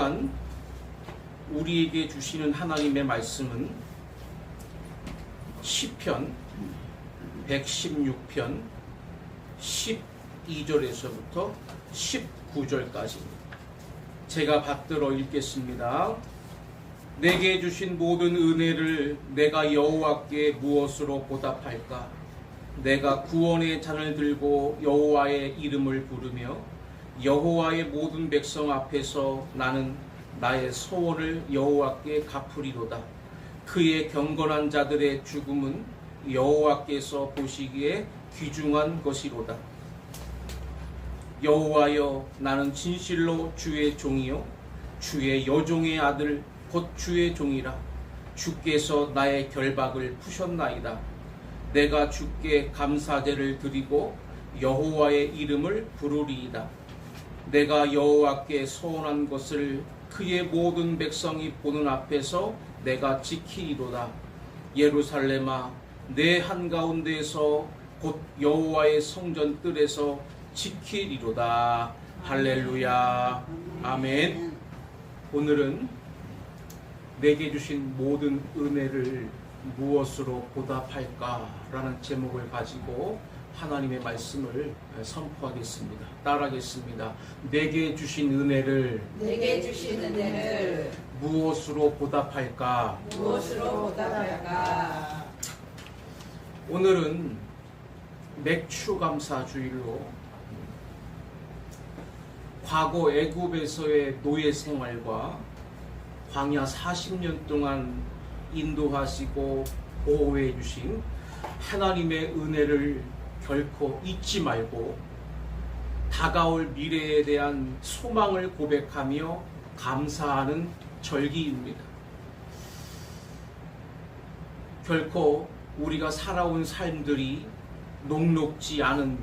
시간 우리에게 주시는 하나님의 말씀은 시편 116편 12절에서부터 19절까지입니다. 제가 받들어 읽겠습니다. 내게 주신 모든 은혜를 내가 여호와께 무엇으로 보답할까? 내가 구원의 잔을 들고 여호와의 이름을 부르며 여호와의 모든 백성 앞에서 나는 나의 소원을 여호와께 갚으리로다. 그의 경건한 자들의 죽음은 여호와께서 보시기에 귀중한 것이로다. 여호와여, 나는 진실로 주의 종이요 주의 여종의 아들 곧 주의 종이라. 주께서 나의 결박을 푸셨나이다. 내가 주께 감사제를 드리고 여호와의 이름을 부르리이다. 내가 여호와께 소원한 것을 그의 모든 백성이 보는 앞에서 내가 지키리로다. 예루살렘아, 내 한가운데에서 곧 여호와의 성전 뜰에서 지키리로다. 할렐루야. 아멘. 오늘은 내게 주신 모든 은혜를 무엇으로 보답할까라는 제목을 가지고 하나님의 말씀을 선포하겠습니다. 따라하겠습니다. 내게 주신 은혜를 무엇으로 보답할까? 오늘은 맥추 감사주일로 과거 애굽에서의 노예 생활과 광야 40년 동안 인도하시고 보호해 주신 하나님의 은혜를 결코 잊지 말고 다가올 미래에 대한 소망을 고백하며 감사하는 절기입니다. 결코 우리가 살아온 삶들이 녹록지 않은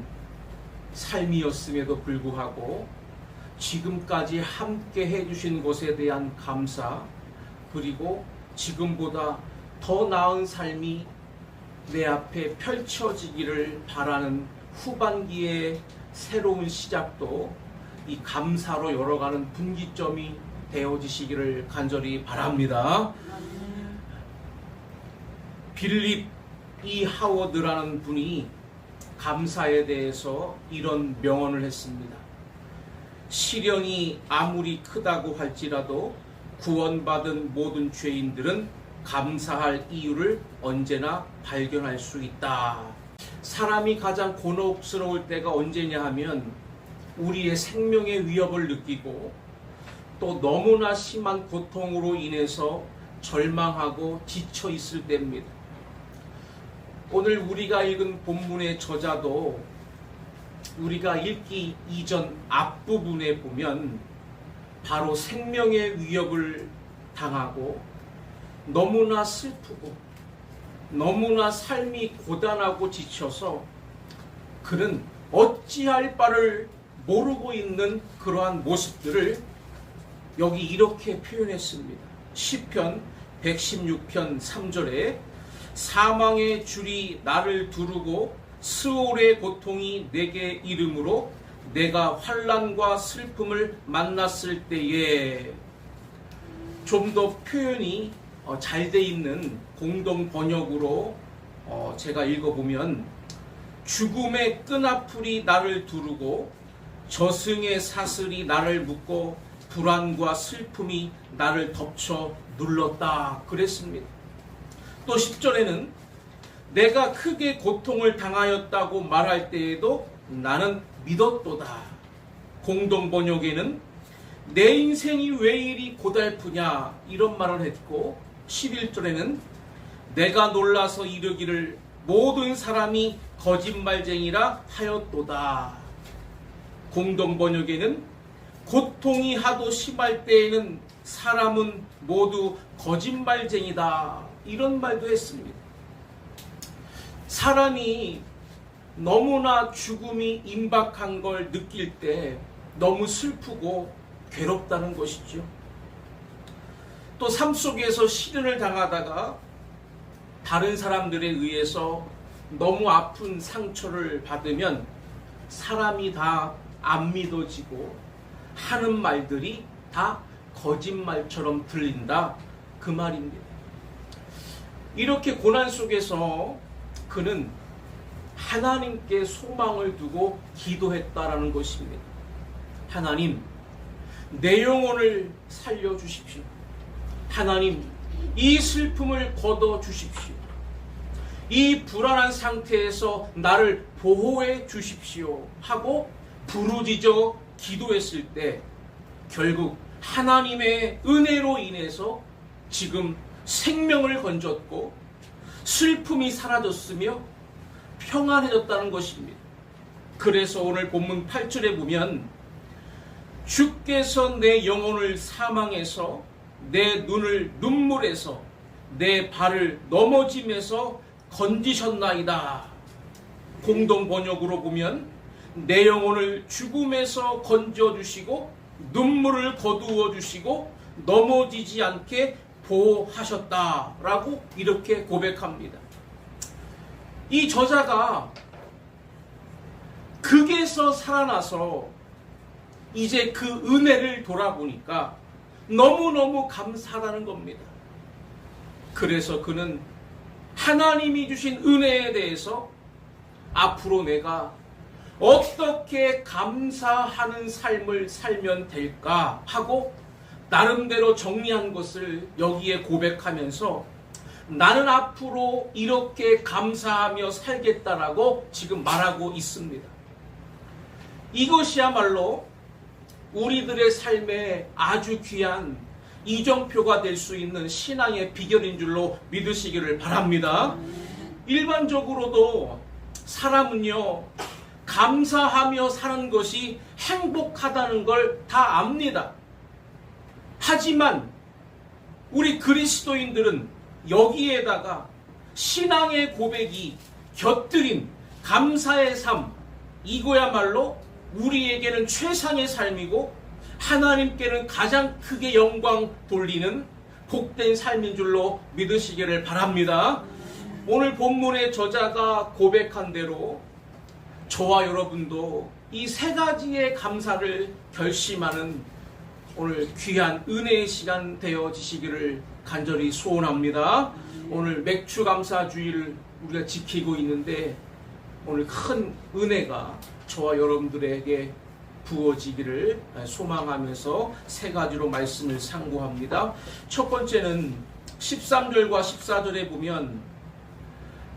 삶이었음에도 불구하고 지금까지 함께 해주신 것에 대한 감사, 그리고 지금보다 더 나은 삶이 내 앞에 펼쳐지기를 바라는 후반기의 새로운 시작도 이 감사로 열어가는 분기점이 되어지시기를 간절히 바랍니다. 빌립 이 하워드라는 분이 감사에 대해서 이런 명언을 했습니다. 시련이 아무리 크다고 할지라도 구원받은 모든 죄인들은 감사할 이유를 언제나 발견할 수 있다. 사람이 가장 곤혹스러울 때가 언제냐 하면 우리의 생명의 위협을 느끼고 또 너무나 심한 고통으로 인해서 절망하고 지쳐 있을 때입니다. 오늘 우리가 읽은 본문의 저자도 우리가 읽기 이전 앞부분에 보면 바로 생명의 위협을 당하고 너무나 슬프고 너무나 삶이 고단하고 지쳐서 그는 어찌할 바를 모르고 있는 그러한 모습들을 여기 이렇게 표현했습니다. 시편 116편 3절에 사망의 줄이 나를 두르고 스올의 고통이 내게 이름으로 내가 환난과 슬픔을 만났을 때에, 좀 더 표현이 잘 돼 있는 공동 번역으로 제가 읽어보면 죽음의 끈아풀이 나를 두르고 저승의 사슬이 나를 묶고 불안과 슬픔이 나를 덮쳐 눌렀다 그랬습니다. 또 10절에는 내가 크게 고통을 당하였다고 말할 때에도 나는 믿었도다. 공동 번역에는 내 인생이 왜 이리 고달프냐 이런 말을 했고, 11절에는 내가 놀라서 이르기를 모든 사람이 거짓말쟁이라 하였도다. 공동 번역에는 고통이 하도 심할 때에는 사람은 모두 거짓말쟁이다 이런 말도 했습니다. 사람이 너무나 죽음이 임박한 걸 느낄 때 너무 슬프고 괴롭다는 것이죠. 또 삶 속에서 시련을 당하다가 다른 사람들에 의해서 너무 아픈 상처를 받으면 사람이 다 안 믿어지고 하는 말들이 다 거짓말처럼 들린다, 그 말입니다. 이렇게 고난 속에서 그는 하나님께 소망을 두고 기도했다라는 것입니다. 하나님, 내 영혼을 살려주십시오. 하나님, 이 슬픔을 걷어주십시오. 이 불안한 상태에서 나를 보호해 주십시오 하고 부르짖어 기도했을 때 결국 하나님의 은혜로 인해서 지금 생명을 건졌고 슬픔이 사라졌으며 평안해졌다는 것입니다. 그래서 오늘 본문 8절에 보면 주께서 내 영혼을 사망에서 내 눈을 눈물에서 내 발을 넘어짐에서 건지셨나이다. 공동 번역으로 보면 내 영혼을 죽음에서 건져주시고 눈물을 거두어 주시고 넘어지지 않게 보호하셨다라고 이렇게 고백합니다. 이 저자가 극에서 살아나서 이제 그 은혜를 돌아보니까 너무너무 감사하다는 겁니다. 그래서 그는 하나님이 주신 은혜에 대해서 앞으로 내가 어떻게 감사하는 삶을 살면 될까 하고 나름대로 정리한 것을 여기에 고백하면서 나는 앞으로 이렇게 감사하며 살겠다라고 지금 말하고 있습니다. 이것이야말로 우리들의 삶에 아주 귀한 이정표가 될 수 있는 신앙의 비결인 줄로 믿으시기를 바랍니다. 일반적으로도 사람은요, 감사하며 사는 것이 행복하다는 걸 다 압니다. 하지만 우리 그리스도인들은 여기에다가 신앙의 고백이 곁들인 감사의 삶, 이거야말로 우리에게는 최상의 삶이고 하나님께는 가장 크게 영광 돌리는 복된 삶인 줄로 믿으시기를 바랍니다. 오늘 본문의 저자가 고백한 대로 저와 여러분도 이 세 가지의 감사를 결심하는 오늘 귀한 은혜의 시간 되어지시기를 간절히 소원합니다. 오늘 맥주 감사 주일을 우리가 지키고 있는데 오늘 큰 은혜가 저와 여러분들에게 부어지기를 소망하면서 세 가지로 말씀을 상고합니다. 첫 번째는 13절과 14절에 보면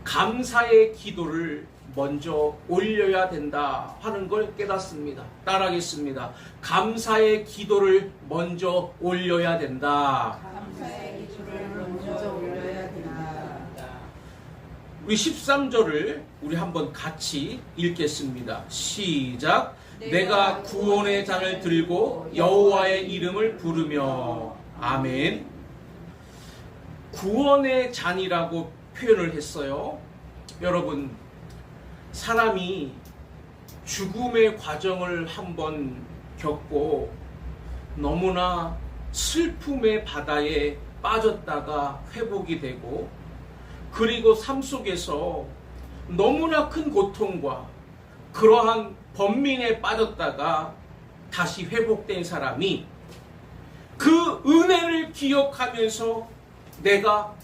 감사의 기도를 먼저 올려야 된다 하는 걸 깨닫습니다. 따라하겠습니다. 감사의 기도를 먼저 올려야 된다. 감사의 기도를 먼저 올려야 된다. 우리 13절을 우리 한번 같이 읽겠습니다. 시작. 내가 구원의 잔을 들고 여호와의 이름을 부르며. 아멘. 구원의 잔이라고 표현을 했어요. 여러분, 사람이 죽음의 과정을 한번 겪고 너무나 슬픔의 바다에 빠졌다가 회복이 되고 그리고 삶 속에서 너무나 큰 고통과 그러한 번민에 빠졌다가 다시 회복된 사람이 그 은혜를 기억하면서 내가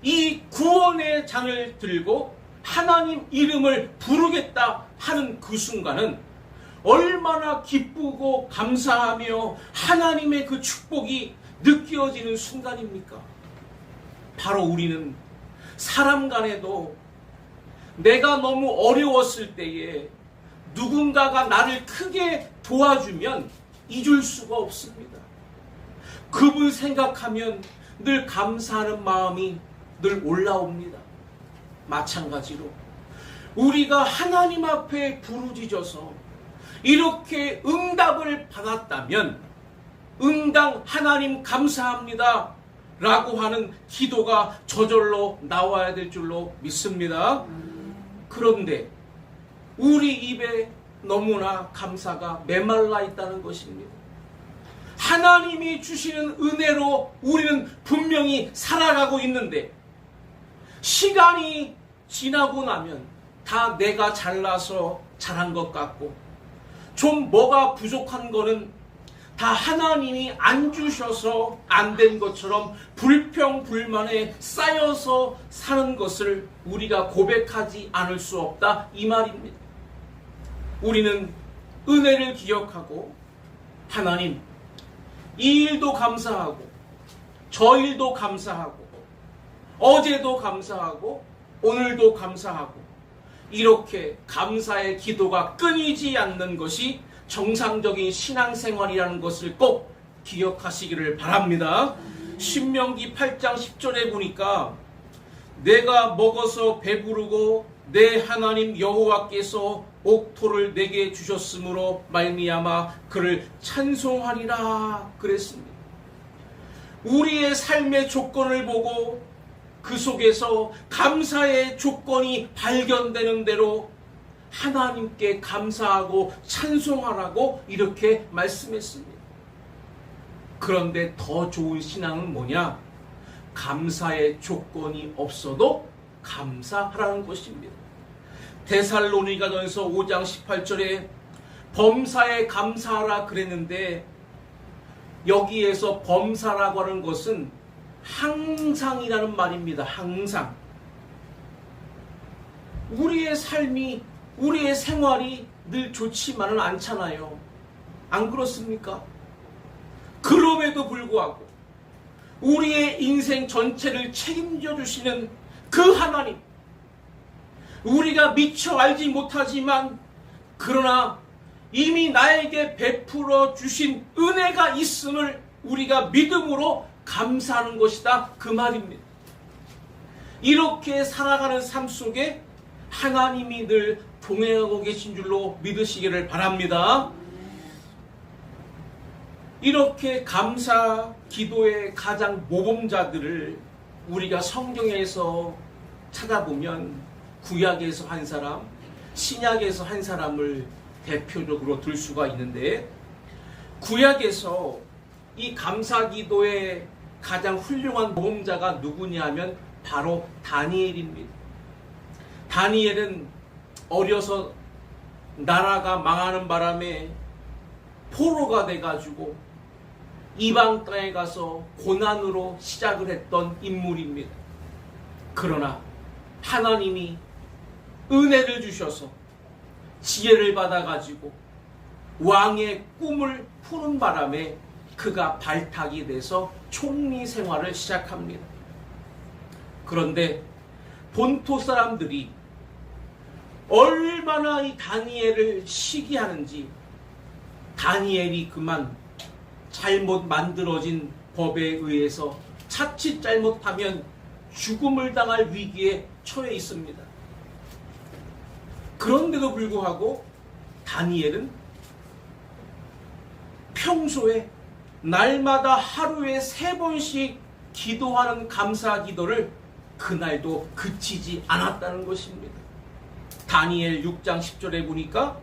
이 구원의 잔을 들고 하나님 이름을 부르겠다 하는 그 순간은 얼마나 기쁘고 감사하며 하나님의 그 축복이 느껴지는 순간입니까? 바로 우리는 사람 간에도 내가 너무 어려웠을 때에 누군가가 나를 크게 도와주면 잊을 수가 없습니다. 그분 생각하면 늘 감사하는 마음이 늘 올라옵니다. 마찬가지로 우리가 하나님 앞에 부르짖어서 이렇게 응답을 받았다면 응당 하나님 감사합니다 라고 하는 기도가 저절로 나와야 될 줄로 믿습니다. 그런데 우리 입에 너무나 감사가 메말라 있다는 것입니다. 하나님이 주시는 은혜로 우리는 분명히 살아가고 있는데 시간이 지나고 나면 다 내가 잘나서 잘한 것 같고 좀 뭐가 부족한 거는 다 하나님이 안 주셔서 안 된 것처럼 불평불만에 쌓여서 사는 것을 우리가 고백하지 않을 수 없다, 이 말입니다. 우리는 은혜를 기억하고 하나님, 이 일도 감사하고 저 일도 감사하고 어제도 감사하고 오늘도 감사하고 이렇게 감사의 기도가 끊이지 않는 것이 정상적인 신앙생활이라는 것을 꼭 기억하시기를 바랍니다. 신명기 8장 10절에 보니까 내가 먹어서 배부르고 내 하나님 여호와께서 옥토를 내게 주셨으므로 말미암아 그를 찬송하리라 그랬습니다. 우리의 삶의 조건을 보고 그 속에서 감사의 조건이 발견되는 대로 하나님께 감사하고 찬송하라고 이렇게 말씀했습니다. 그런데 더 좋은 신앙은 뭐냐? 감사의 조건이 없어도 감사하라는 것입니다. 데살로니가전서 5장 18절에 범사에 감사하라 그랬는데 여기에서 범사라고 하는 것은 항상이라는 말입니다. 항상. 우리의 삶이, 우리의 생활이 늘 좋지만은 않잖아요. 안 그렇습니까? 그럼에도 불구하고 우리의 인생 전체를 책임져 주시는 그 하나님, 우리가 미처 알지 못하지만 그러나 이미 나에게 베풀어 주신 은혜가 있음을 우리가 믿음으로 감사하는 것이다, 그 말입니다. 이렇게 살아가는 삶 속에 하나님이 늘 동행하고 계신 줄로 믿으시기를 바랍니다. 이렇게 감사 기도의 가장 모범자들을 우리가 성경에서 찾아보면 구약에서 한 사람, 신약에서 한 사람을 대표적으로 들 수가 있는데, 구약에서 이 감사 기도의 가장 훌륭한 모범자가 누구냐면 바로 다니엘입니다. 다니엘은 어려서 나라가 망하는 바람에 포로가 돼가지고 이방 땅에 가서 고난으로 시작을 했던 인물입니다. 그러나 하나님이 은혜를 주셔서 지혜를 받아가지고 왕의 꿈을 푸는 바람에 그가 발탁이 돼서 총리 생활을 시작합니다. 그런데 본토 사람들이 얼마나 이 다니엘을 시기하는지, 다니엘이 그만 잘못 만들어진 법에 의해서 자칫 잘못하면 죽음을 당할 위기에 처해 있습니다. 그런데도 불구하고 다니엘은 평소에 날마다 하루에 3번씩 기도하는 감사 기도를 그날도 그치지 않았다는 것입니다. 다니엘 6장 10절에 보니까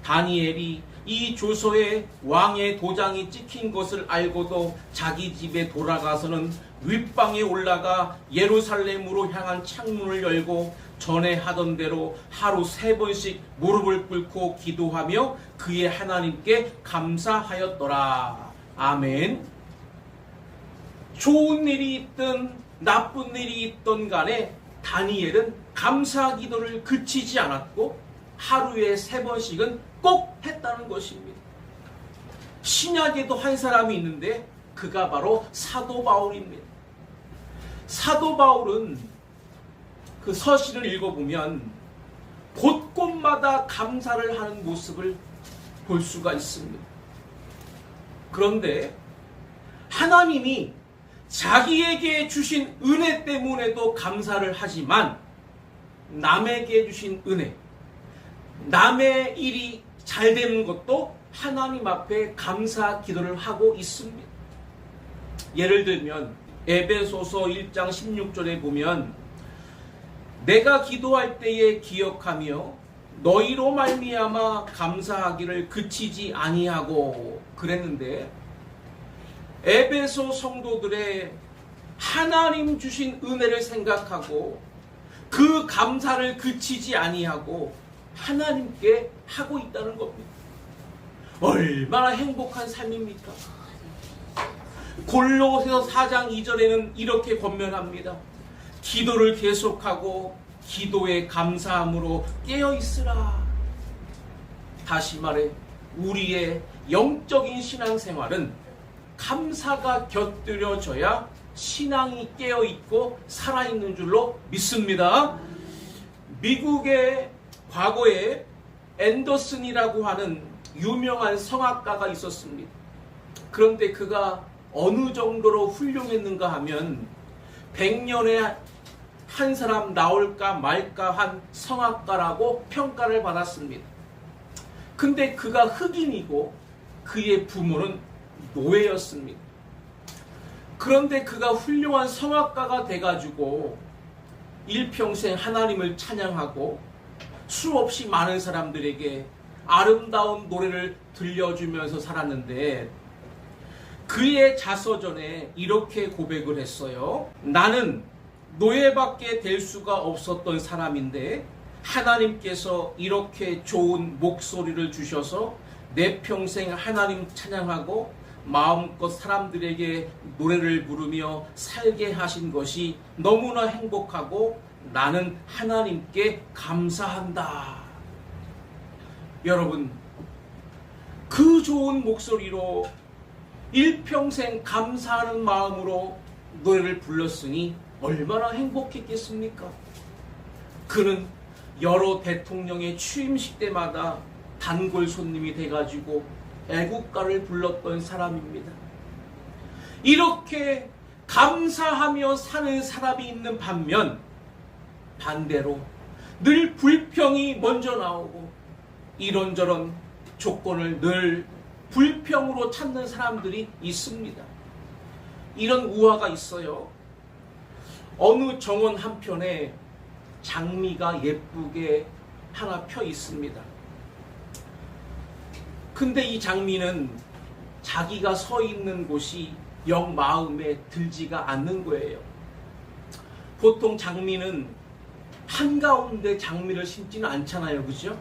다니엘이 이 조서에 왕의 도장이 찍힌 것을 알고도 자기 집에 돌아가서는 윗방에 올라가 예루살렘으로 향한 창문을 열고 전에 하던 대로 하루 3번씩 무릎을 꿇고 기도하며 그의 하나님께 감사하였더라. 아멘. 좋은 일이 있든 나쁜 일이 있든 간에 다니엘은 감사 기도를 그치지 않았고 하루에 3번씩은 꼭 했다는 것입니다. 신약에도 한 사람이 있는데 그가 바로 사도 바울입니다. 사도 바울은 그 서신을 읽어보면 곳곳마다 감사를 하는 모습을 볼 수가 있습니다. 그런데 하나님이 자기에게 주신 은혜 때문에도 감사를 하지만 남에게 주신 은혜, 남의 일이 잘 되는 것도 하나님 앞에 감사 기도를 하고 있습니다. 예를 들면 에베소서 1장 16절에 보면 내가 기도할 때에 기억하며 너희로 말미암아 감사하기를 그치지 아니하고 그랬는데, 에베소 성도들의 하나님 주신 은혜를 생각하고 그 감사를 그치지 아니하고 하나님께 하고 있다는 겁니다. 얼마나 행복한 삶입니까? 골로새서 4장 2절에는 이렇게 권면합니다. 기도를 계속하고 기도에 감사함으로 깨어있으라. 다시 말해 우리의 영적인 신앙생활은 감사가 곁들여져야 신앙이 깨어있고 살아있는 줄로 믿습니다. 미국의 과거에 앤더슨이라고 하는 유명한 성악가가 있었습니다. 그런데 그가 어느 정도로 훌륭했는가 하면 100년에 한 사람 나올까 말까 한 성악가라고 평가를 받았습니다. 근데 그가 흑인이고 그의 부모는 노예였습니다. 그런데 그가 훌륭한 성악가가 돼가지고 일평생 하나님을 찬양하고 수없이 많은 사람들에게 아름다운 노래를 들려주면서 살았는데 그의 자서전에 이렇게 고백을 했어요. 나는 노예밖에 될 수가 없었던 사람인데 하나님께서 이렇게 좋은 목소리를 주셔서 내 평생 하나님 찬양하고 마음껏 사람들에게 노래를 부르며 살게 하신 것이 너무나 행복하고 나는 하나님께 감사한다. 여러분, 그 좋은 목소리로 일평생 감사하는 마음으로 노래를 불렀으니 얼마나 행복했겠습니까? 그는 여러 대통령의 취임식 때마다 단골 손님이 돼가지고 애국가를 불렀던 사람입니다. 이렇게 감사하며 사는 사람이 있는 반면 반대로 늘 불평이 먼저 나오고 이런저런 조건을 늘 불평으로 찾는 사람들이 있습니다. 이런 우화가 있어요. 어느 정원 한편에 장미가 예쁘게 하나 펴 있습니다. 근데 이 장미는 자기가 서 있는 곳이 영 마음에 들지가 않는 거예요. 보통 장미는 한가운데 장미를 심지는 않잖아요. 그죠?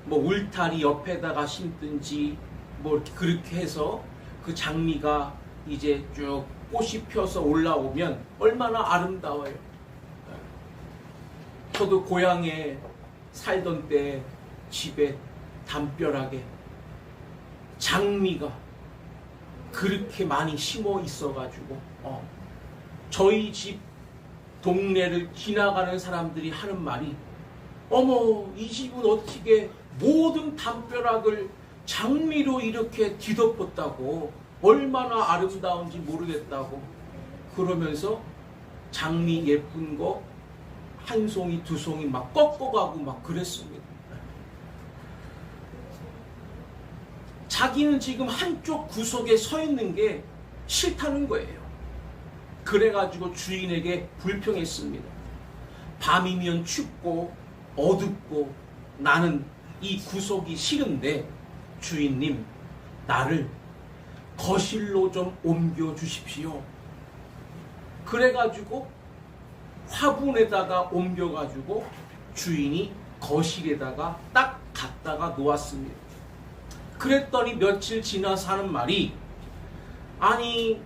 뭐 울타리 옆에다가 심든지 뭐 그렇게 해서 그 장미가 이제 쭉 꽃이 펴서 올라오면 얼마나 아름다워요. 저도 고향에 살던 때 집에 담벼락에 장미가 그렇게 많이 심어 있어가지고 저희 집 동네를 지나가는 사람들이 하는 말이 어머, 이 집은 어떻게 모든 담벼락을 장미로 이렇게 뒤덮었다고, 얼마나 아름다운지 모르겠다고 그러면서 장미 예쁜 거 한 송이 두 송이 막 꺾어가고 막 그랬습니다. 자기는 지금 한쪽 구석에 서 있는 게 싫다는 거예요. 그래가지고 주인에게 불평했습니다. 밤이면 춥고 어둡고 나는 이 구석이 싫은데 주인님, 나를 거실로 좀 옮겨 주십시오. 그래가지고 화분에다가 옮겨가지고 주인이 거실에다가 딱 갖다가 놓았습니다. 그랬더니 며칠 지나서 하는 말이, 아니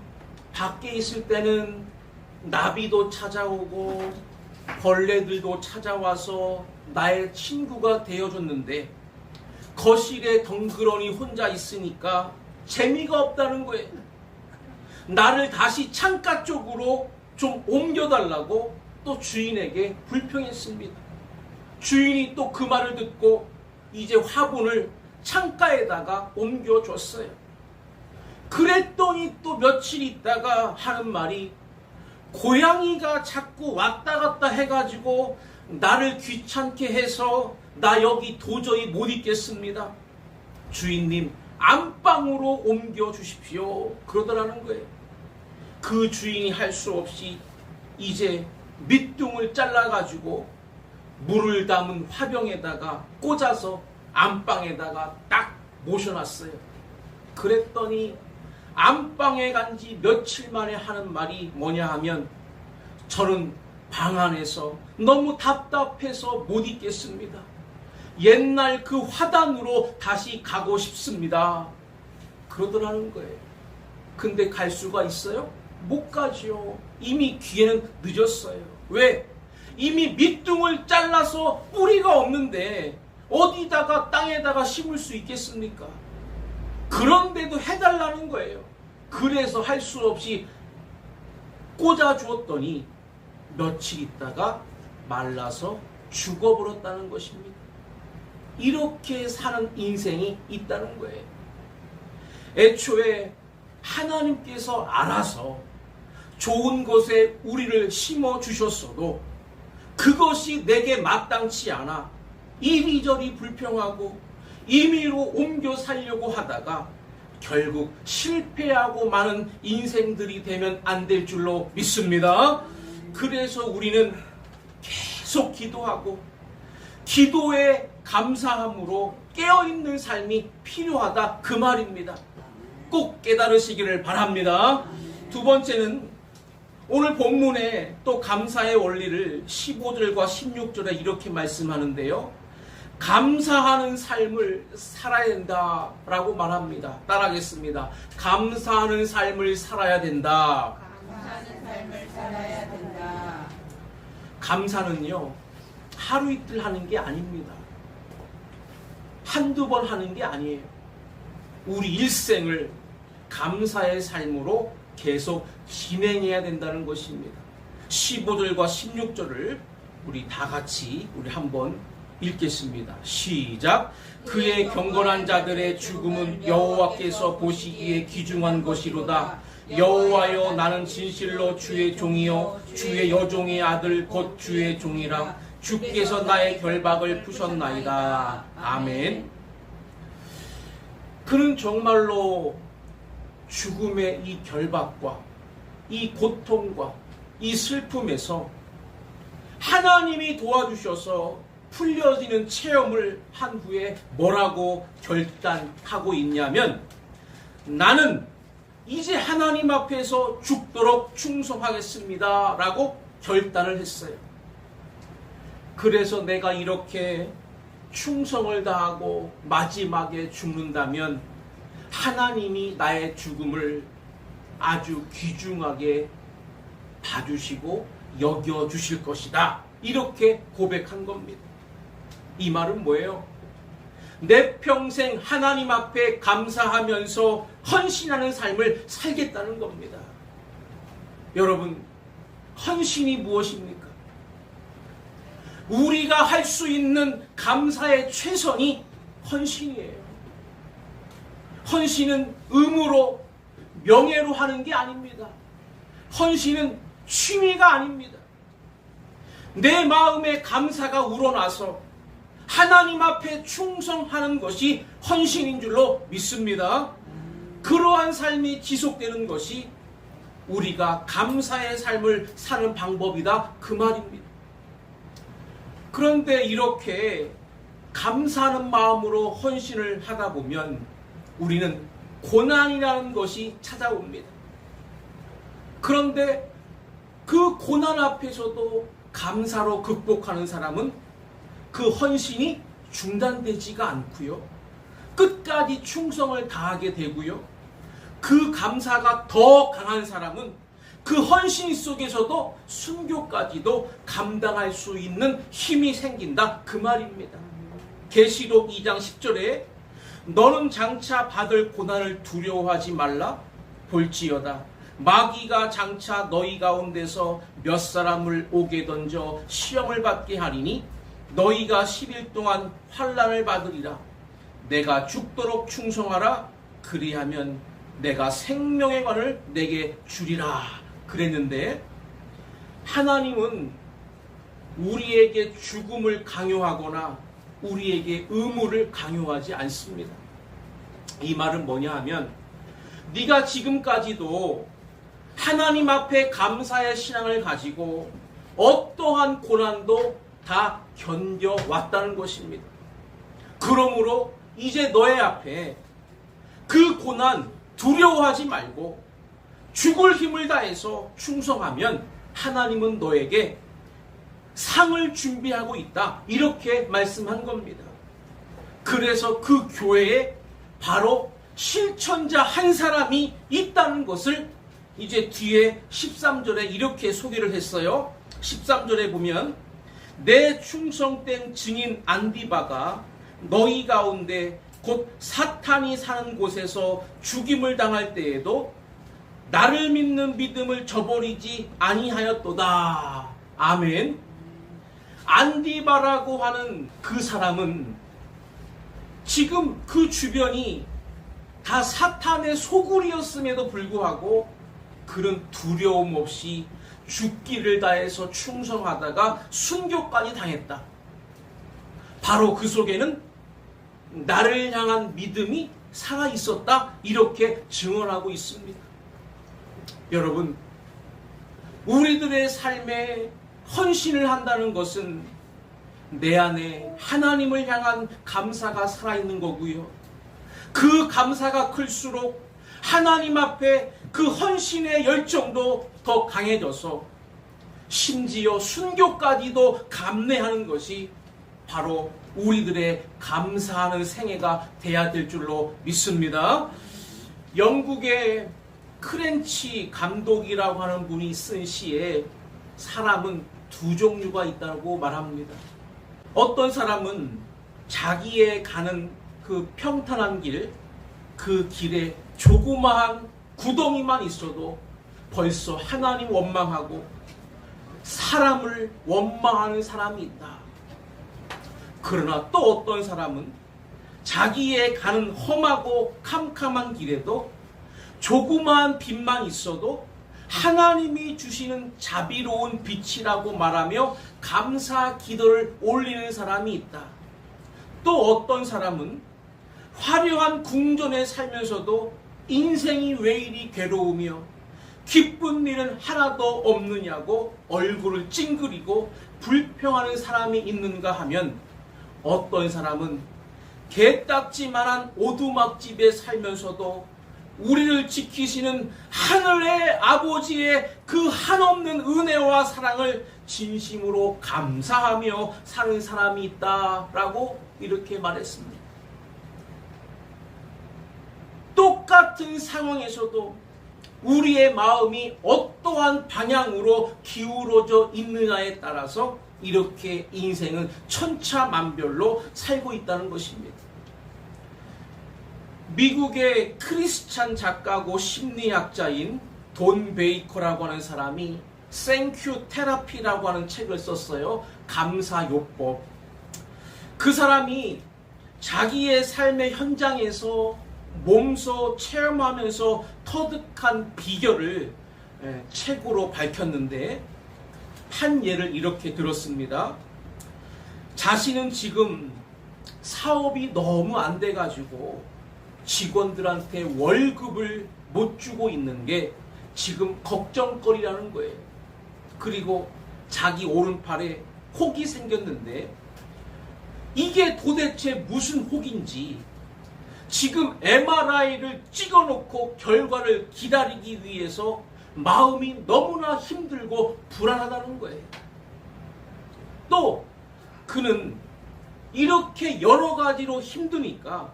밖에 있을 때는 나비도 찾아오고 벌레들도 찾아와서 나의 친구가 되어줬는데 거실에 덩그러니 혼자 있으니까 재미가 없다는 거예요. 나를 다시 창가 쪽으로 좀 옮겨달라고 또 주인에게 불평했습니다. 주인이 또 그 말을 듣고 이제 화분을 창가에다가 옮겨줬어요. 그랬더니 또 며칠 있다가 하는 말이, 고양이가 자꾸 왔다 갔다 해가지고 나를 귀찮게 해서 나 여기 도저히 못 있겠습니다. 주인님, 안방으로 옮겨주십시오. 그러더라는 거예요. 그 주인이 할 수 없이 이제 밑둥을 잘라가지고 물을 담은 화병에다가 꽂아서 안방에다가 딱 모셔놨어요. 그랬더니 안방에 간 지 며칠 만에 하는 말이 뭐냐 하면, 저는 방 안에서 너무 답답해서 못 있겠습니다. 옛날 그 화단으로 다시 가고 싶습니다. 그러더라는 거예요. 근데 갈 수가 있어요? 못 가지요. 이미 기회는 늦었어요. 왜? 이미 밑둥을 잘라서 뿌리가 없는데 어디다가 땅에다가 심을 수 있겠습니까? 그런데도 해달라는 거예요. 그래서 할 수 없이 꽂아 주었더니 며칠 있다가 말라서 죽어버렸다는 것입니다. 이렇게 사는 인생이 있다는 거예요. 애초에 하나님께서 알아서 좋은 곳에 우리를 심어 주셨어도 그것이 내게 마땅치 않아 이리저리 불평하고 임의로 옮겨 살려고 하다가 결국 실패하고 마는 인생들이 되면 안 될 줄로 믿습니다. 그래서 우리는 계속 기도하고 기도에 감사함으로 깨어있는 삶이 필요하다 그 말입니다. 꼭 깨달으시기를 바랍니다. 두 번째는 오늘 본문에 또 감사의 원리를 15절과 16절에 이렇게 말씀하는데요. 감사하는 삶을 살아야 된다라고 말합니다. 따라하겠습니다. 감사하는 삶을 살아야 된다. 감사하는 삶을 살아야 된다. 감사는요, 하루 이틀 하는 게 아닙니다. 한두 번 하는 게 아니에요. 우리 일생을 감사의 삶으로 계속 진행해야 된다는 것입니다. 15절과 16절을 우리 다 같이 한번 읽겠습니다. 시작. 그의 경건한 자들의 죽음은 여호와께서 보시기에 귀중한 것이로다. 여호와여, 나는 진실로 주의 종이요 주의 여종의 아들 곧 주의 종이라. 주께서 나의 결박을 푸셨나이다. 아멘. 그는 정말로 죽음의 이 결박과 이 고통과 이 슬픔에서 하나님이 도와주셔서 풀려지는 체험을 한 후에 뭐라고 결단하고 있냐면, 나는 이제 하나님 앞에서 죽도록 충성하겠습니다 라고 결단을 했어요. 그래서 내가 이렇게 충성을 다하고 마지막에 죽는다면 하나님이 나의 죽음을 아주 귀중하게 봐주시고 여겨주실 것이다. 이렇게 고백한 겁니다. 이 말은 뭐예요? 내 평생 하나님 앞에 감사하면서 헌신하는 삶을 살겠다는 겁니다. 여러분, 헌신이 무엇입니까? 우리가 할 수 있는 감사의 최선이 헌신이에요. 헌신은 의무로, 명예로 하는 게 아닙니다. 헌신은 취미가 아닙니다. 내 마음에 감사가 우러나서 하나님 앞에 충성하는 것이 헌신인 줄로 믿습니다. 그러한 삶이 지속되는 것이 우리가 감사의 삶을 사는 방법이다 그 말입니다. 그런데 이렇게 감사하는 마음으로 헌신을 하다 보면 우리는 고난이라는 것이 찾아옵니다. 그런데 그 고난 앞에서도 감사로 극복하는 사람은 그 헌신이 중단되지가 않고요. 끝까지 충성을 다하게 되고요. 그 감사가 더 강한 사람은 그 헌신 속에서도 순교까지도 감당할 수 있는 힘이 생긴다 그 말입니다. 계시록 2장 10절에 너는 장차 받을 고난을 두려워하지 말라. 볼지어다 마귀가 장차 너희 가운데서 몇 사람을 옥에 던져 시험을 받게 하리니 너희가 10일 동안 환난을 받으리라. 내가 죽도록 충성하라. 그리하면 내가 생명의 관을 내게 주리라. 그랬는데 하나님은 우리에게 죽음을 강요하거나 우리에게 의무를 강요하지 않습니다. 이 말은 뭐냐 하면 네가 지금까지도 하나님 앞에 감사의 신앙을 가지고 어떠한 고난도 다 견뎌왔다는 것입니다. 그러므로 이제 너의 앞에 그 고난 두려워하지 말고 죽을 힘을 다해서 충성하면 하나님은 너에게 상을 준비하고 있다. 이렇게 말씀한 겁니다. 그래서 그 교회에 바로 실천자 한 사람이 있다는 것을 이제 뒤에 13절에 이렇게 소개를 했어요. 13절에 보면 내 충성된 증인 안디바가 너희 가운데 곧 사탄이 사는 곳에서 죽임을 당할 때에도 나를 믿는 믿음을 저버리지 아니하였도다. 아멘. 안디바라고 하는 그 사람은 지금 그 주변이 다 사탄의 소굴이었음에도 불구하고 그는 두려움 없이 죽기를 다해서 충성하다가 순교까지 당했다. 바로 그 속에는 나를 향한 믿음이 살아있었다. 이렇게 증언하고 있습니다. 여러분, 우리들의 삶에 헌신을 한다는 것은 내 안에 하나님을 향한 감사가 살아있는 거고요. 그 감사가 클수록 하나님 앞에 그 헌신의 열정도 더 강해져서 심지어 순교까지도 감내하는 것이 바로 우리들의 감사하는 생애가 돼야 될 줄로 믿습니다. 영국의 크렌치 감독이라고 하는 분이 쓴 시에 사람은 두 종류가 있다고 말합니다. 어떤 사람은 자기의 가는 그 평탄한 길, 그 길에 조그마한 구덩이만 있어도 벌써 하나님 원망하고 사람을 원망하는 사람이 있다. 그러나 또 어떤 사람은 자기의 가는 험하고 캄캄한 길에도 조그마한 빛만 있어도 하나님이 주시는 자비로운 빛이라고 말하며 감사 기도를 올리는 사람이 있다. 또 어떤 사람은 화려한 궁전에 살면서도 인생이 왜 이리 괴로우며 기쁜 일은 하나도 없느냐고 얼굴을 찡그리고 불평하는 사람이 있는가 하면, 어떤 사람은 개딱지만한 오두막집에 살면서도 우리를 지키시는 하늘의 아버지의 그 한없는 은혜와 사랑을 진심으로 감사하며 사는 사람이 있다라고 이렇게 말했습니다. 똑같은 상황에서도 우리의 마음이 어떠한 방향으로 기울어져 있느냐에 따라서 이렇게 인생은 천차만별로 살고 있다는 것입니다. 미국의 크리스찬 작가고 심리학자인 돈 베이커라고 하는 사람이 땡큐 테라피라고 하는 책을 썼어요. 감사요법. 그 사람이 자기의 삶의 현장에서 몸소 체험하면서 터득한 비결을 책으로 밝혔는데, 한 예를 이렇게 들었습니다. 자신은 지금 사업이 너무 안 돼가지고 직원들한테 월급을 못 주고 있는 게 지금 걱정거리라는 거예요. 그리고 자기 오른팔에 혹이 생겼는데 이게 도대체 무슨 혹인지 지금 MRI를 찍어놓고 결과를 기다리기 위해서 마음이 너무나 힘들고 불안하다는 거예요. 또 그는 이렇게 여러 가지로 힘드니까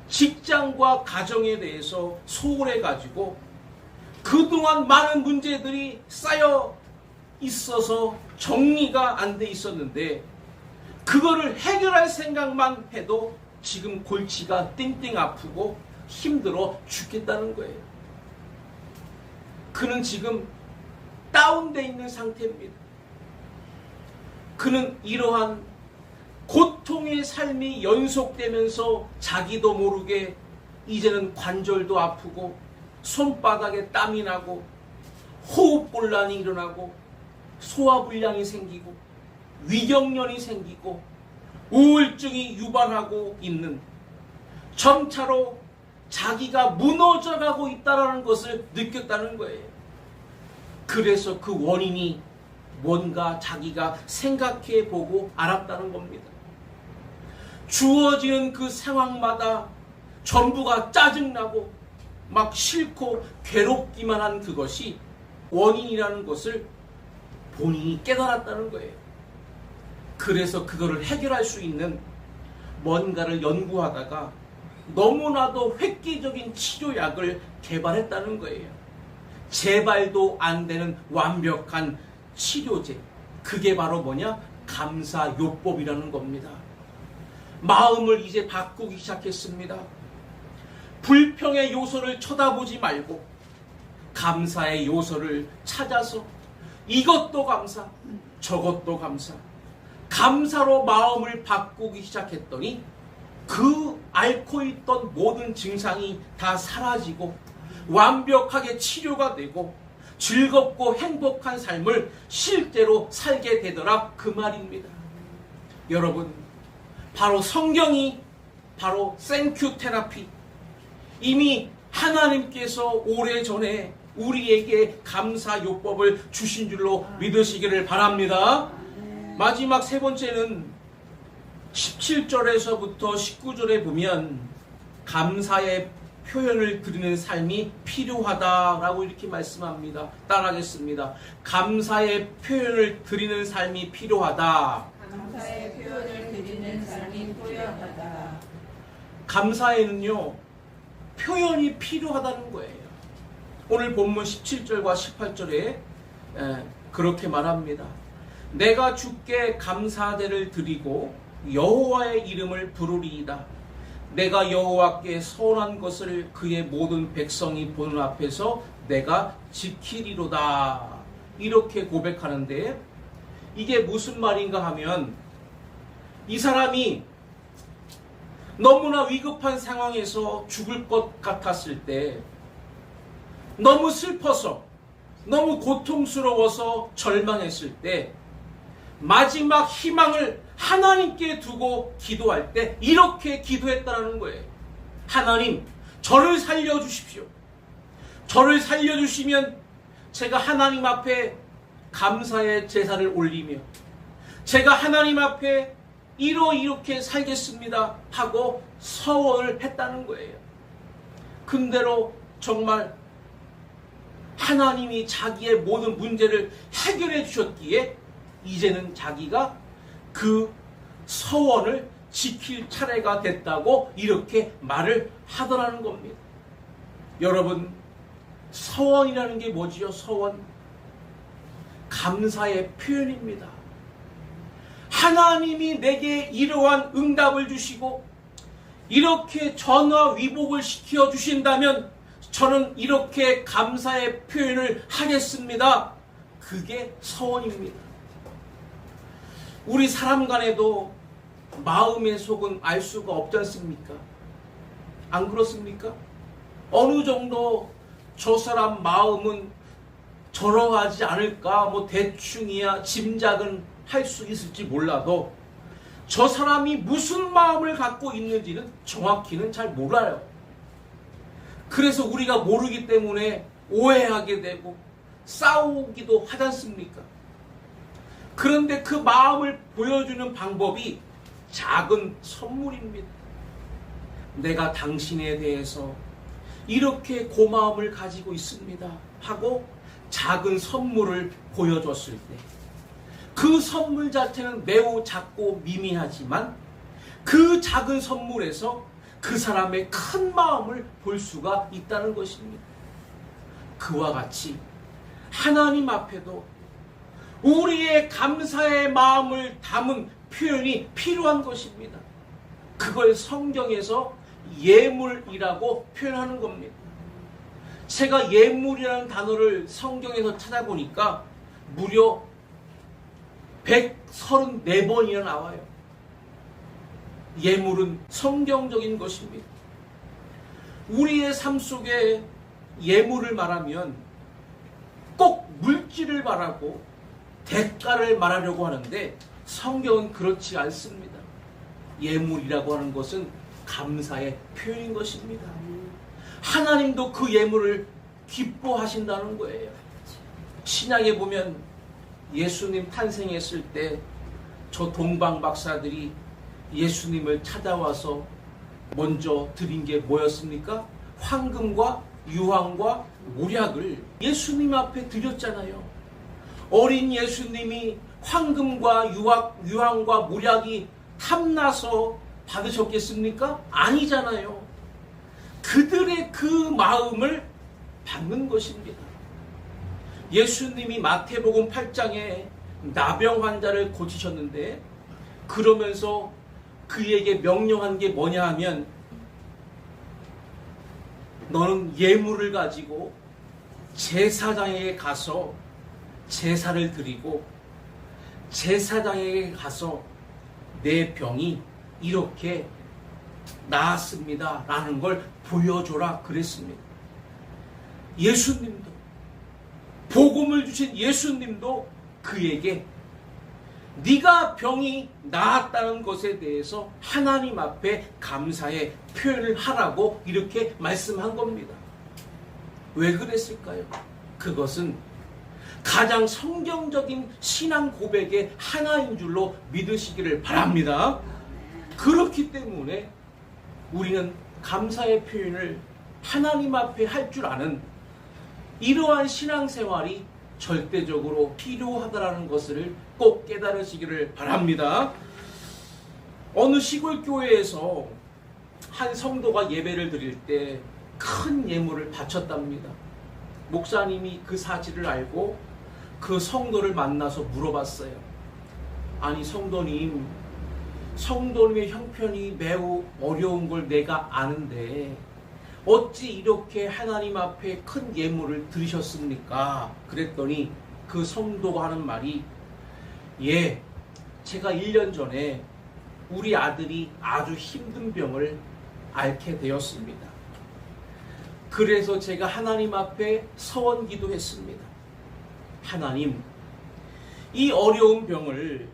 직장과 가정에 대해서 소홀해가지고 그동안 많은 문제들이 쌓여 있어서 정리가 안 돼 있었는데 그거를 해결할 생각만 해도 지금 골치가 띵띵 아프고 힘들어 죽겠다는 거예요. 그는 지금 다운되어 있는 상태입니다. 그는 이러한 고통의 삶이 연속되면서 자기도 모르게 이제는 관절도 아프고 손바닥에 땀이 나고 호흡곤란이 일어나고 소화불량이 생기고 위경련이 생기고 우울증이 유발하고 있는, 점차로 자기가 무너져가고 있다는 것을 느꼈다는 거예요. 그래서 그 원인이 뭔가 자기가 생각해보고 알았다는 겁니다. 주어지는 그 상황마다 전부가 짜증나고 막 싫고 괴롭기만 한 그것이 원인이라는 것을 본인이 깨달았다는 거예요. 그래서 그거를 해결할 수 있는 뭔가를 연구하다가 너무나도 획기적인 치료약을 개발했다는 거예요. 재발도 안 되는 완벽한 치료제. 그게 바로 뭐냐? 감사요법이라는 겁니다. 마음을 이제 바꾸기 시작했습니다. 불평의 요소를 쳐다보지 말고 감사의 요소를 찾아서 이것도 감사, 저것도 감사, 감사로 마음을 바꾸기 시작했더니 그 앓고 있던 모든 증상이 다 사라지고 완벽하게 치료가 되고 즐겁고 행복한 삶을 실제로 살게 되더라, 그 말입니다. 여러분, 바로 성경이 바로 땡큐 테라피, 이미 하나님께서 오래전에 우리에게 감사요법을 주신 줄로 믿으시기를 바랍니다. 마지막 세 번째는 17절에서부터 19절에 보면 감사의 표현을 드리는 삶이 필요하다라고 이렇게 말씀합니다. 따라하겠습니다. 감사의 표현을 드리는 삶이 필요하다. 감사의 표현을 드리는 삶이 필요하다. 감사에는요, 표현이 필요하다는 거예요. 오늘 본문 17절과 18절에 그렇게 말합니다. 내가 주께 감사대를 드리고 여호와의 이름을 부르리이다. 내가 여호와께 서원한 것을 그의 모든 백성이 보는 앞에서 내가 지키리로다. 이렇게 고백하는데, 이게 무슨 말인가 하면, 이 사람이 너무나 위급한 상황에서 죽을 것 같았을 때, 너무 슬퍼서, 너무 고통스러워서 절망했을 때, 마지막 희망을 하나님께 두고 기도할 때 이렇게 기도했다는 거예요. 하나님, 저를 살려주십시오. 저를 살려주시면 제가 하나님 앞에 감사의 제사를 올리며 제가 하나님 앞에 이렇게 살겠습니다 하고 서원을 했다는 거예요. 근데로 정말 하나님이 자기의 모든 문제를 해결해 주셨기에 이제는 자기가 그 서원을 지킬 차례가 됐다고 이렇게 말을 하더라는 겁니다. 여러분, 서원이라는 게 뭐지요? 서원. 감사의 표현입니다. 하나님이 내게 이러한 응답을 주시고 이렇게 전화위복을 시켜 주신다면 저는 이렇게 감사의 표현을 하겠습니다. 그게 서원입니다. 우리 사람 간에도 마음의 속은 알 수가 없지 않습니까? 안 그렇습니까? 어느 정도 저 사람 마음은 저러하지 않을까, 뭐 대충이야 짐작은 할 수 있을지 몰라도 저 사람이 무슨 마음을 갖고 있는지는 정확히는 잘 몰라요. 그래서 우리가 모르기 때문에 오해하게 되고 싸우기도 하지 않습니까? 그런데 그 마음을 보여주는 방법이 작은 선물입니다. 내가 당신에 대해서 이렇게 고마움을 가지고 있습니다 하고 작은 선물을 보여줬을 때 그 선물 자체는 매우 작고 미미하지만 그 작은 선물에서 그 사람의 큰 마음을 볼 수가 있다는 것입니다. 그와 같이 하나님 앞에도 우리의 감사의 마음을 담은 표현이 필요한 것입니다. 그걸 성경에서 예물이라고 표현하는 겁니다. 제가 예물이라는 단어를 성경에서 찾아보니까 무려 134번이나 나와요. 예물은 성경적인 것입니다. 우리의 삶 속에 예물을 말하면 꼭 물질을 말하고 대가를 말하려고 하는데 성경은 그렇지 않습니다. 예물이라고 하는 것은 감사의 표현인 것입니다. 하나님도 그 예물을 기뻐하신다는 거예요. 신약에 보면 예수님 탄생했을 때 저 동방 박사들이 예수님을 찾아와서 먼저 드린 게 뭐였습니까? 황금과 유황과 몰약을 예수님 앞에 드렸잖아요. 어린 예수님이 황금과 유황과 몰약이 탐나서 받으셨겠습니까? 아니잖아요. 그들의 그 마음을 받는 것입니다. 예수님이 마태복음 8장에 나병 환자를 고치셨는데 그러면서 그에게 명령한 게 뭐냐 하면 너는 예물을 가지고 제사장에게 가서 제사를 드리고 제사장에게 가서 내 병이 이렇게 나았습니다 라는 걸 보여줘라 그랬습니다. 예수님도 복음을 주신 예수님도 그에게 네가 병이 나았다는 것에 대해서 하나님 앞에 감사의 표현을 하라고 이렇게 말씀한 겁니다. 왜 그랬을까요? 그것은 가장 성경적인 신앙 고백의 하나인 줄로 믿으시기를 바랍니다. 그렇기 때문에 우리는 감사의 표현을 하나님 앞에 할 줄 아는 이러한 신앙생활이 절대적으로 필요하다는 것을 꼭 깨달으시기를 바랍니다. 어느 시골 교회에서 한 성도가 예배를 드릴 때 큰 예물을 바쳤답니다. 목사님이 그 사실을 알고 그 성도를 만나서 물어봤어요. 아니 성도님, 성도님의 형편이 매우 어려운 걸 내가 아는데 어찌 이렇게 하나님 앞에 큰 예물을 드리셨습니까? 그랬더니 그 성도가 하는 말이 예, 제가 1년 전에 우리 아들이 아주 힘든 병을 앓게 되었습니다. 그래서 제가 하나님 앞에 서원 기도했습니다. 하나님, 이 어려운 병을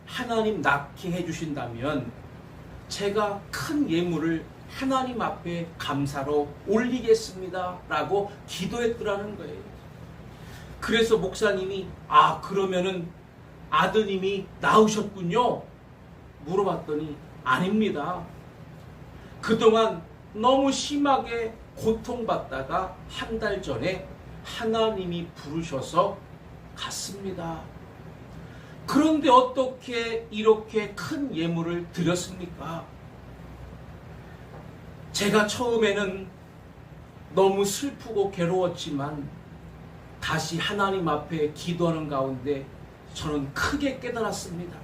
하나님 낫게 해주신다면 제가 큰 예물을 하나님 앞에 감사로 올리겠습니다 라고 기도했더라는 거예요. 그래서 목사님이 그러면은 아드님이 나으셨군요 물어봤더니 아닙니다. 그동안 너무 심하게 고통받다가 한 달 전에 하나님이 부르셔서 갔습니다. 그런데 어떻게 이렇게 큰 예물을 드렸습니까? 제가 처음에는 너무 슬프고 괴로웠지만 다시 하나님 앞에 기도하는 가운데 저는 크게 깨달았습니다.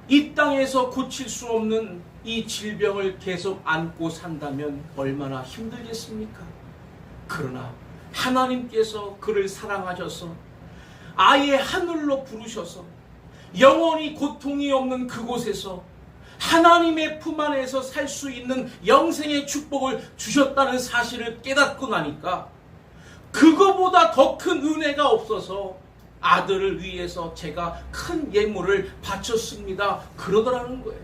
이 땅에서 고칠 수 없는 이 질병을 계속 안고 산다면 얼마나 힘들겠습니까? 그러나 하나님께서 그를 사랑하셔서 아예 하늘로 부르셔서 영원히 고통이 없는 그곳에서 하나님의 품 안에서 살 수 있는 영생의 축복을 주셨다는 사실을 깨닫고 나니까 그거보다 더 큰 은혜가 없어서 아들을 위해서 제가 큰 예물을 바쳤습니다. 그러더라는 거예요.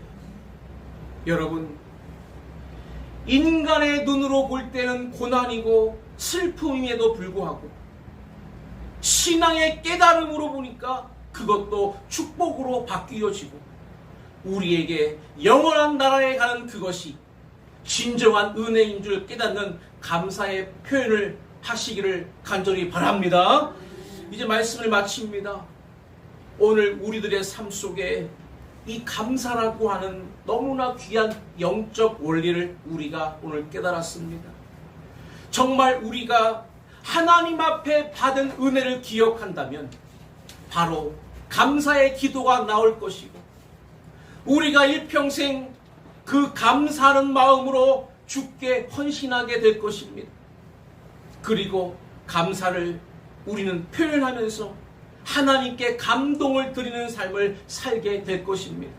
여러분, 인간의 눈으로 볼 때는 고난이고 슬픔임에도 불구하고 신앙의 깨달음으로 보니까 그것도 축복으로 바뀌어지고 우리에게 영원한 나라에 가는 그것이 진정한 은혜인 줄 깨닫는 감사의 표현을 하시기를 간절히 바랍니다. 이제 말씀을 마칩니다. 오늘 우리들의 삶 속에 이 감사라고 하는 너무나 귀한 영적 원리를 우리가 오늘 깨달았습니다. 정말 우리가 하나님 앞에 받은 은혜를 기억한다면 바로 감사의 기도가 나올 것이고 우리가 일평생 그 감사하는 마음으로 주께 헌신하게 될 것입니다. 그리고 감사를 우리는 표현하면서 하나님께 감동을 드리는 삶을 살게 될 것입니다.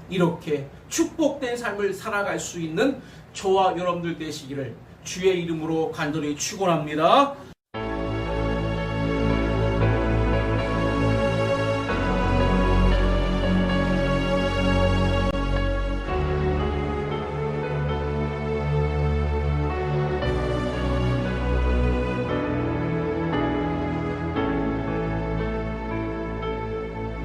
이렇게 축복된 삶을 살아갈 수 있는 저와 여러분들 되시기를 주의 이름으로 간절히 축원합니다.